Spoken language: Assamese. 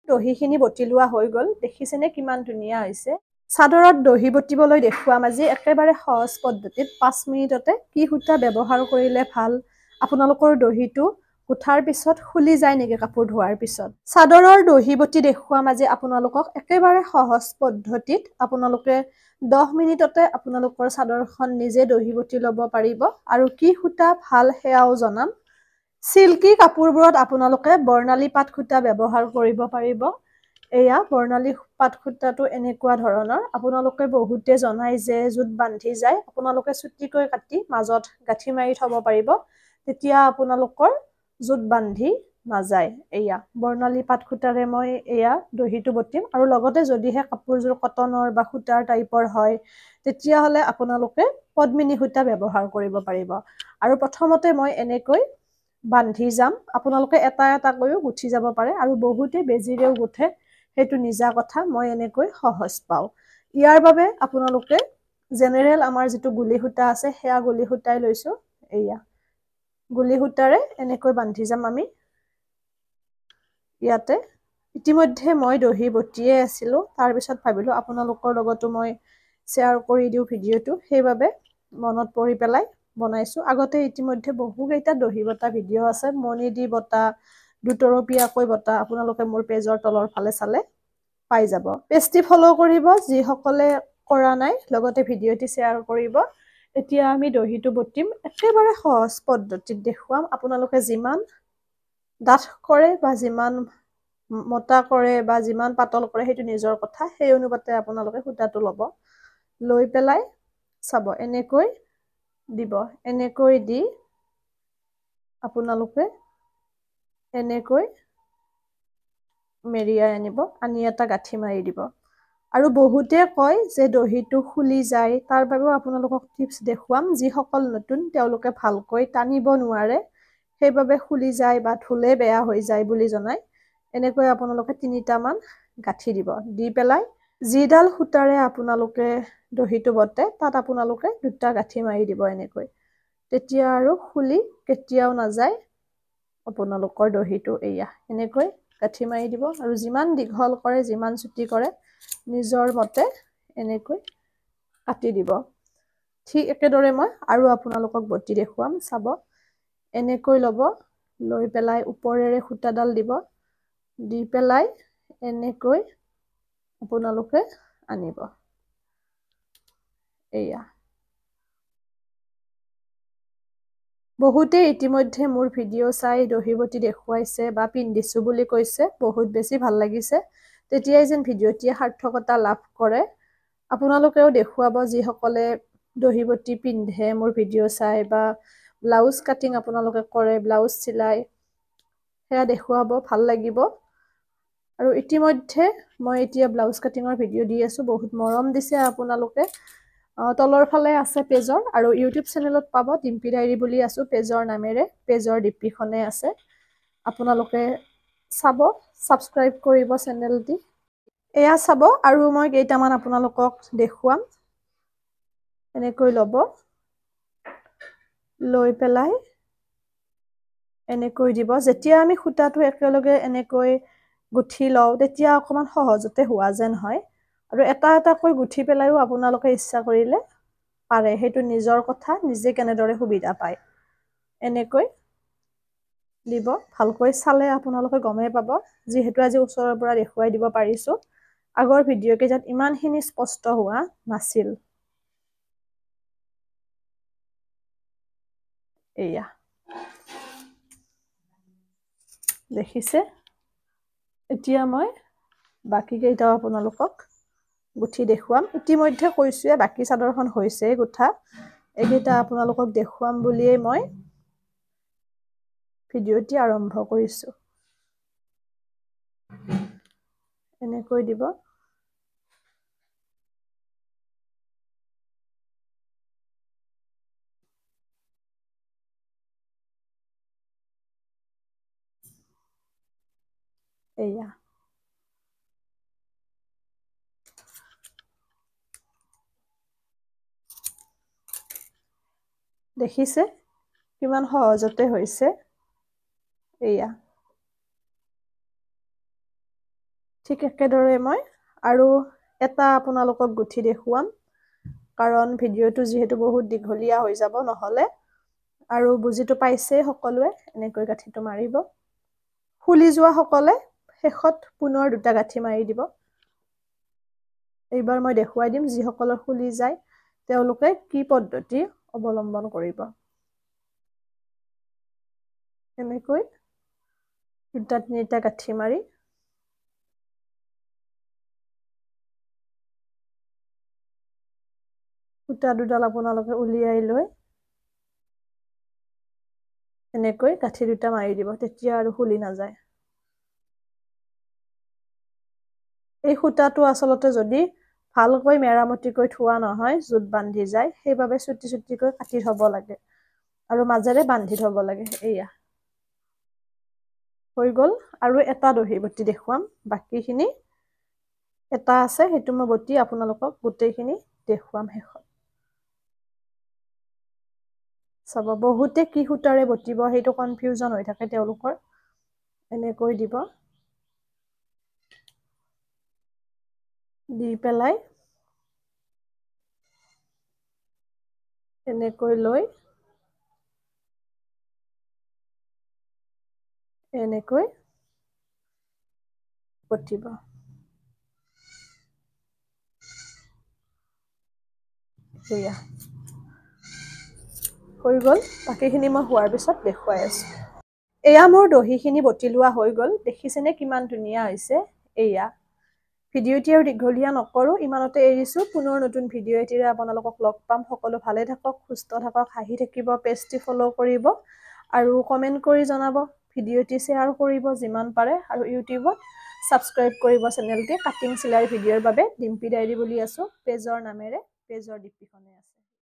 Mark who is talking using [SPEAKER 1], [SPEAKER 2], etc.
[SPEAKER 1] দহিখিনি বটি লোৱা হৈ গ'ল দেখিছেনে কিমান ধুনীয়া হৈছে চাদৰত দহি বটিবলৈ দেখুৱাম আজি একেবাৰে সহজ পদ্ধতিত 5 মিনিটতে কি সূতা ব্যৱহাৰ কৰিলে ভাল আপোনালোকৰ দহিটো গুঠাৰ পিছত খুলি যায় নেকি কাপোৰ ধোৱাৰ পিছত চাদৰৰ দহি বটি দেখুৱাম আজি আপোনালোকক একেবাৰে সহজ পদ্ধতিত আপোনালোকে 10 মিনিটতে আপোনালোকৰ চাদৰখন নিজে দহি বটি ল'ব পাৰিব আৰু কি সূতা ভাল হেয়াও জনাম সিল্কি কাপোৰবোৰত আপোনালোকে বৰ্ণালী পাট সূতা ব্যৱহাৰ কৰিব পাৰিব এয়া বৰ্ণালী পাট সূতাটো এনেকুৱা ধৰণৰ আপোনালোকে বহুতে জনাই যে জুত বান্ধি যায় আপোনালোকে চুটিকৈ কাটি মাজত গাঁঠি মাৰি থব পাৰিব তেতিয়া আপোনালোকৰ জুত বান্ধি নাযায় এয়া বৰ্ণালী পাট সূতাৰে মই এয়া দহিটো বটিম আৰু লগতে যদিহে কাপোৰযোৰ কটনৰ বা সূতাৰ টাইপৰ হয় তেতিয়া হলে আপোনালোকে পদ্মিনী সূতা ব্যৱহাৰ কৰিব পাৰিব আৰু প্ৰথমতে মই এনেকৈ বান্ধি যাম আপোনালোকে এটা এটা কৈও গুঠি যাব পাৰে আৰু বহুতে বেজিৰেও গুঠে হেতু নিজা কথা মই এনেকৈ সহজ পাও ইয়াৰ বাবে আপোনালোকে জেনেৰেল আমাৰ যেটো গুলি সূতা আছে হেয়া গুলি সূতাই লৈছো এয়া গুলি সূতাৰে এনেকৈ বান্ধি যাম আমি ইয়াতে ইতিমধ্যে মই দহি বটিয়ে আছিলো তাৰ পিছত ভাবিলো আপোনালোকৰ লগতো মই শেয়াৰ কৰি দিও ভিডিওটো সেইবাবে মনত পৰি পেলাই বনাইছো আগতে ইতিমধ্যে বহু কেইটা দহি বটা ভিডিও আছে মনি দি বটা দুতৰপিয়াকৈ বটা আপোনালোকে মোৰ পেজৰ তলৰ ফালে চালে পাই যাব পেজটি ফলো কৰিব যি সকলে কৰা নাই লগতে ভিডিওটি শেয়াৰ কৰিব এতিয়া আমি দহিটো বটিম একেবাৰে সহজ পদ্ধতিত দেখুৱাম আপোনালোকে যিমান ডাঠ কৰে বা যিমান মোটা কৰে বা যিমান পাতল কৰে হেতু নিজৰ কথা সেই অনুপাতে আপোনালোকে সূতাটো ল'ব লৈ পেলাই চাব এনেকৈ দিব এনেকৈ দি আপোনালোকে এনেকৈ মেৰিয়াই আনিব আনি এটা গাঁঠি মাৰি দিব আৰু বহুতে কয় যে দহিটো খুলি যায় তাৰ বাবেও আপোনালোকক টিপছ দেখুৱাম যি সকল নতুন তেওঁলোকে ভালকৈ টানিব নোৱাৰে সেইবাবে খুলি যায় বা ধুলে বেয়া হৈ যায় বুলি জনায় এনেকৈ আপোনালোকে 3টা মান গাঁঠি দিব দি পেলাই যিডাল সূতাৰে আপোনালোকে দহিটো বটে তাত আপোনালোকে 2টা গাঁঠি মাৰি দিব এনেকৈ তেতিয়া আৰু খুলি কেতিয়াও নাযায় আপোনালোকৰ দহিটো এয়া এনেকৈ গাঁঠি মাৰি দিব আৰু যিমান দীঘল কৰে যিমান চুটি কৰে নিজৰ মতে এনেকৈ কাটি দিব ঠিক একেদৰে মই আৰু আপোনালোকক বটি দেখুৱাম চাব এনেকৈ ল'ব লৈ পেলাই ওপৰেৰে সূতাডাল দিব দি পেলাই এনেকৈ আপোনালোকে আনিব এয়া বহুতে ইতিমধ্যে মোৰ ভিডিও চাই দহি বটি দেখুৱাইছে বা পিন্ধিছো বুলি কৈছে বহুত বেছি ভাল লাগিছে তেতিয়াই যেন ভিডিওটিয়ে সাৰ্থকতা লাভ কৰে আপোনালোকেও দেখুৱাব যি সকলে দহি বটি পিন্ধে মোৰ ভিডিও চাই বা ব্লাউজ কাটিং আপোনালোকে কৰে ব্লাউজ চিলাই হেয়া দেখুৱাব ভাল লাগিব আৰু ইতিমধ্যে মই এতিয়া ব্লাউজ কাটিংৰ ভিডিও দি আছো বহুত মৰম দিছে আপোনালোকে তলৰ ফালে আছে পেজৰ আৰু ইউটিউব চেনেলত পাব ডিম্পি ডায়েৰী বুলি আছো পেজৰ নামেৰে পেজৰ ডিপিখনে আছে আপোনালোকে চাব সাবস্ক্ৰাইব কৰিব চেনেলটি এয়া চাব আৰু মই কেইটামান আপোনালোকক দেখুৱাম এনেকৈ ল'ব লৈ পেলাই এনেকৈ দিব যেতিয়া আমি সূতাটো একেলগে এনেকৈ গুঠি লও তেতিয়া অকমান সহজতে হোৱা যেন হয় আৰু এটা এটাকৈ গুঠি পেলাইও আপোনালোকে ইচ্ছা কৰিলে পাৰে হেতু নিজৰ কথা নিজে কেনেদৰে সুবিধা পায় এনেকৈ দিব ভালকৈ চালে আপোনালোকে গমে পাব যিহেতু আজি ওচৰৰ পৰা দেখুৱাই দিব পাৰিছো আগৰ ভিডিও কেইটাত ইমানখিনি স্পষ্ট হোৱা নাছিল এয়া দেখিছে এতিয়া মই বাকি কেইটাও আপোনালোকক গুঠি দেখুৱাম ইতিমধ্যে কৈছোয়ে বাকি চাদৰখন হৈছে গুঠা এইকেইটা আপোনালোকক দেখুৱাম বুলিয়ে মই ভিডিওটি আৰম্ভ কৰিছো এনেকৈ দিব এয়া দেখিছে কিমান সহজতে হৈছে এয়া ঠিক একেদৰে মই আৰু এটা আপোনালোকক গুঠি দেখুৱাম, কাৰণ ভিডিঅ'টো যিহেতু বহুত দীঘলীয়া হৈ যাব নহ'লে। আৰু বুজিটো পাইছেই সকলোৱে, এনেকৈ গাঁঠিটো মাৰিব। ফুলি যোৱা সকলে শেষত পুনৰ 2টা গাঁঠি মাৰি দিব। এইবাৰ মই দেখুৱাই দিম যিসকলৰ ফুলি যায় তেওঁলোকে কি পদ্ধতি অৱলম্বন কৰিব। এনেকৈ 2টা-3টা গাঁঠি মাৰি সূতা দুডাল আপোনালোকে উলিয়াই লৈ এনেকৈ গাঁঠি 2টা মাৰি দিব, তেতিয়া আৰু ফুলি নাযায়। এই সূতাটো আচলতে যদি ভালকৈ মেৰামতিকৈ থোৱা নহয় জোত বান্ধি যায়, সেইবাবে চুটি চুটিকৈ কাটি থব লাগে আৰু মাজেৰে বান্ধি থব লাগে। এয়া হৈ গ'ল। আৰু এটা দহি বটি দেখুৱাম, বাকীখিনি এটা আছে সেইটো মই বটি আপোনালোকক গোটেইখিনি দেখুৱাম শেষত। চাব, বহুতে কি সূতাৰে বটিব সেইটো কনফিউজন হৈ থাকে তেওঁলোকৰ। এনেকৈ দিব, দি পেলাই এনেকৈ লৈ এনেকৈ বটিব। এয়া হৈ গ'ল। বাকীখিনি মই হোৱাৰ পিছত দেখুৱাই আছো। এয়া মোৰ দহিখিনি বটি লোৱা হৈ গ'ল, দেখিছেনে কিমান ধুনীয়া হৈছে। এয়া ভিডিঅ'টি আৰু দীঘলীয়া নকৰো, ইমানতে এৰিছো। পুনৰ নতুন ভিডিঅ' এটিৰে আপোনালোকক লগ পাম। সকলো ভালে থাকক, সুস্থ থাকক, হাঁহি থাকিব। পেজটি ফ'ল' কৰিব আৰু কমেণ্ট কৰি জনাব। ভিডিঅ'টি শ্বেয়াৰ কৰিব যিমান পাৰে, আৰু ইউটিউবত ছাবস্ক্ৰাইব কৰিব চেনেলটি। কাটিং চিলাই ভিডিঅ'ৰ বাবে ডিম্পি ডায়েৰী বুলি আছো পেজৰ নামেৰে, পেজৰ ডিপিখনে আছে।